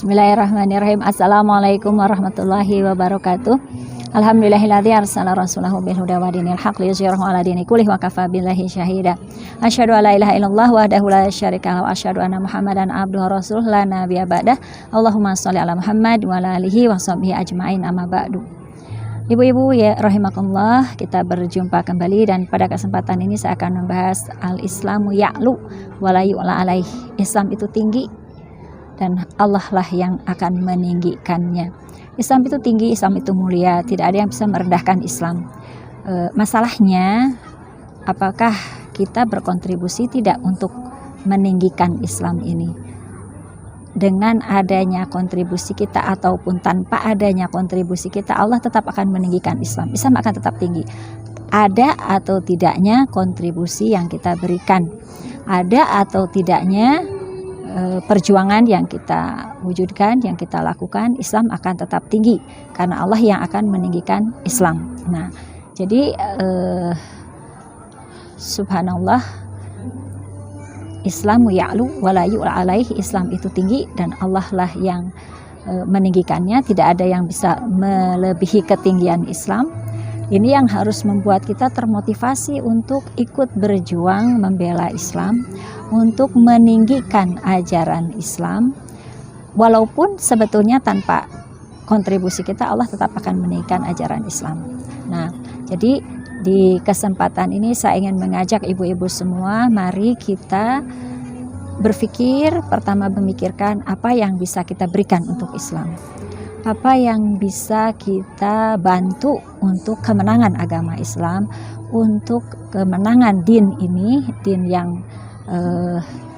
Bismillahirrahmanirrahim. Assalamualaikum warahmatullahi wabarakatuh. Alhamdulillahilladzi arsala rasulahu bil huda wa dinil haq liyuzhirahu 'ala dini kullihi wa kafa billahi syahida. Asyhadu an la ilaha illallah wahdahu la syarika lahu wa asyhadu anna Muhammadan abduhu wa rasuluhu la nabiyya ba'dah. Allahumma shalli ala Muhammad wa ala alihi wa sahbihi ajmain, amma ba'du. Ibu-ibu ya rahimakumullah, kita berjumpa kembali dan pada kesempatan ini saya akan membahas al-Islamu ya'lu wa la yu'la alaih. Islam itu tinggi dan Allah lah yang akan meninggikannya. Islam itu tinggi, Islam itu mulia, tidak ada yang bisa merendahkan Islam. Masalahnya, apakah kita berkontribusi tidak untuk meninggikan Islam ini? Dengan adanya kontribusi kita ataupun tanpa adanya kontribusi kita, Allah tetap akan meninggikan Islam. Islam akan tetap tinggi. Ada atau tidaknya kontribusi yang kita berikan, ada atau tidaknya perjuangan yang kita wujudkan, yang kita lakukan, Islam akan tetap tinggi karena Allah yang akan meninggikan Islam. Nah, jadi subhanallah, Islamu ya'lu wa la yu'la alaih. Islam itu tinggi dan Allah lah yang meninggikannya. Tidak ada yang bisa melebihi ketinggian Islam. Ini yang harus membuat kita termotivasi untuk ikut berjuang membela Islam, untuk meninggikan ajaran Islam. Walaupun sebetulnya tanpa kontribusi kita, Allah tetap akan meninggikan ajaran Islam. Nah, jadi di kesempatan ini saya ingin mengajak ibu-ibu semua, mari kita berpikir, pertama memikirkan apa yang bisa kita berikan untuk Islam. Apa yang bisa kita bantu untuk kemenangan agama Islam, untuk kemenangan din ini, din yang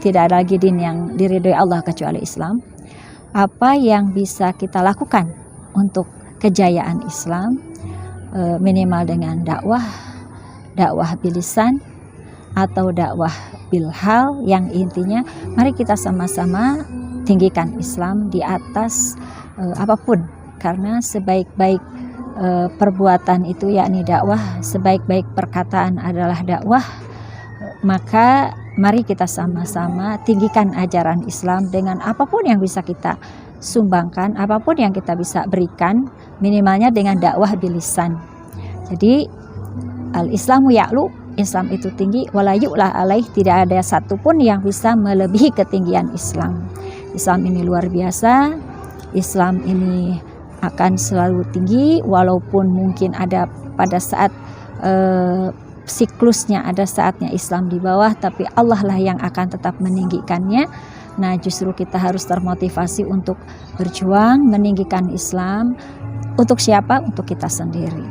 tidak ada lagi din yang diridhoi Allah kecuali Islam. Apa yang bisa kita lakukan untuk kejayaan Islam, minimal dengan dakwah bilisan atau dakwah bilhal, yang intinya mari kita sama-sama tinggikan Islam di atas apapun, karena sebaik-baik perbuatan itu yakni dakwah, sebaik-baik perkataan adalah dakwah. Maka mari kita sama-sama tinggikan ajaran Islam dengan apapun yang bisa kita sumbangkan, apapun yang kita bisa berikan, minimalnya dengan dakwah bilisan. Jadi al-Islamu ya'lu, Islam itu tinggi, wala yu'la alaih, tidak ada satupun yang bisa melebihi ketinggian Islam. Islam ini luar biasa. Islam ini akan selalu tinggi, walaupun mungkin ada pada saat siklusnya, ada saatnya Islam di bawah, tapi Allah lah yang akan tetap meninggikannya. Nah, justru kita harus termotivasi untuk berjuang meninggikan Islam. Untuk siapa? Untuk kita sendiri.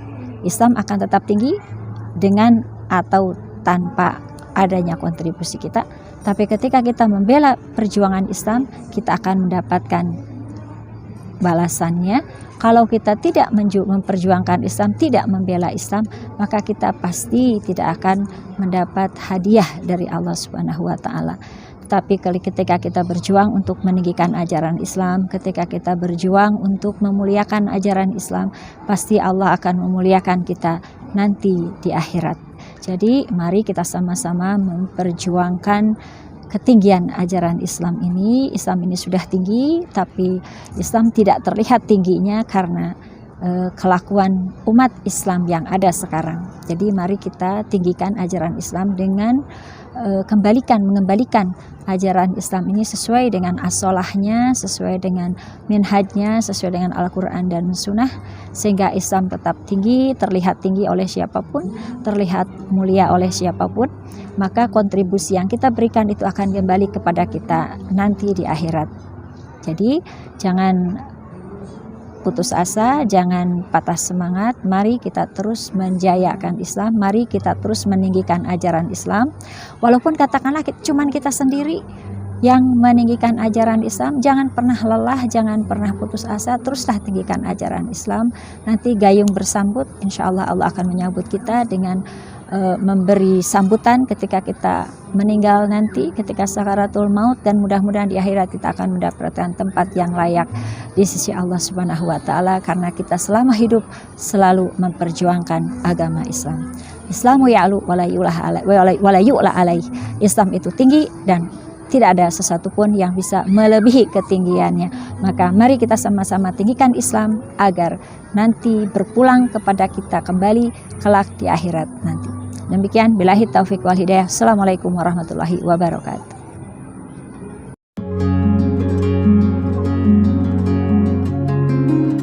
Islam akan tetap tinggi dengan atau tanpa adanya kontribusi kita, tapi ketika kita membela perjuangan Islam, kita akan mendapatkan balasannya. Kalau kita tidak memperjuangkan Islam, tidak membela Islam, maka kita pasti tidak akan mendapat hadiah dari Allah Subhanahu wa taala. Tapi ketika kita berjuang untuk meninggikan ajaran Islam, ketika kita berjuang untuk memuliakan ajaran Islam, pasti Allah akan memuliakan kita nanti di akhirat. Jadi mari kita sama-sama memperjuangkan ketinggian ajaran Islam ini. Islam ini sudah tinggi, tapi Islam tidak terlihat tingginya karena kelakuan umat Islam yang ada sekarang. Jadi mari kita tinggikan ajaran Islam dengan mengembalikan ajaran Islam ini sesuai dengan as-sholahnya, sesuai dengan minhajnya, sesuai dengan Al-Quran dan Sunnah, sehingga Islam tetap tinggi, terlihat tinggi oleh siapapun, terlihat mulia oleh siapapun. Maka kontribusi yang kita berikan itu akan kembali kepada kita nanti di akhirat. Jadi jangan putus asa, jangan patah semangat. Mari kita terus menjayakan Islam, mari kita terus meninggikan ajaran Islam. Walaupun katakanlah cuman kita sendiri yang meninggikan ajaran Islam, jangan pernah lelah, jangan pernah putus asa, teruslah tinggikan ajaran Islam. Nanti gayung bersambut, insya Allah Allah akan menyambut kita dengan memberi sambutan ketika kita meninggal nanti, ketika sakaratul maut, dan mudah-mudahan di akhirat kita akan mendapatkan tempat yang layak di sisi Allah Subhanahu wa taala, karena kita selama hidup selalu memperjuangkan agama Islam. Islamu ya'lu wa la yu'la alaih. Islam itu tinggi dan tidak ada sesuatu pun yang bisa melebihi ketinggiannya. Maka mari kita sama-sama tinggikan Islam agar nanti berpulang kepada kita kembali kelak di akhirat nanti. Demikian, billahi taufiq wal hidayah. Assalamualaikum warahmatullahi wabarakatuh.